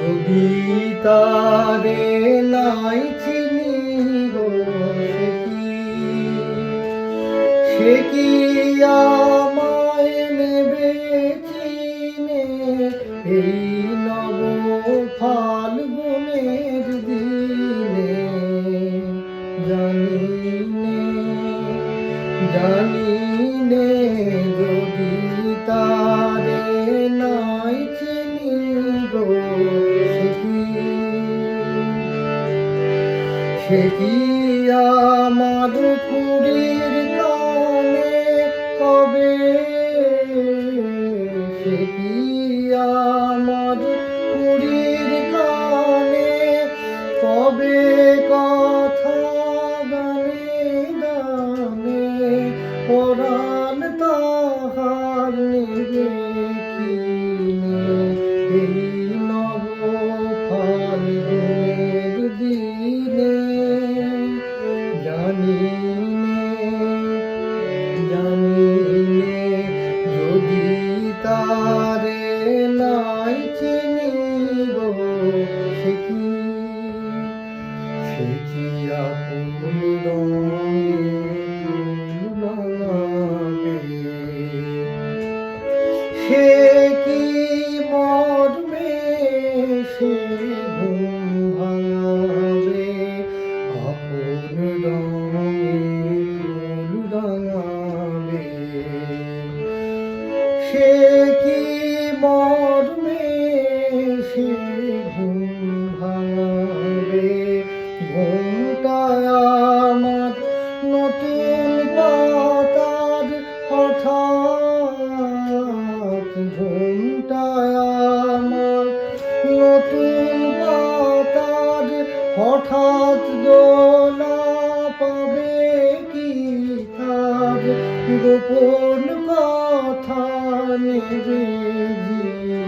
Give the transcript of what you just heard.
যদি তারে নাই চিনি গো সে কি আমায় নেবে চিনে এই নব ফাল্গুনের দিনে জানি নে যদি তারে নাই চিনি গো সে কি আমার কুড়ির কানে কবে সে কি আমার কুড়ির কানে কবে কথা গানে গানে পরাণ তাহার নেবে কিনে এই নব ফাল্গুনের দিনে জানি নে যদি তারে নাই চিনি গো সে কি আপন সে কি মরবে সে ঘুম ভাঙাবে আপন রঙে ফুল রাঙাবে সে কি মরবে সে ঘুম ভাঙাবে ঘুমটায় আমার নতুন পাতার হঠাৎ ঘুমটায় আমার নতুন পাতার হঠাৎ দোলা পাবে কি তার গোপন কথা নেবে জিনে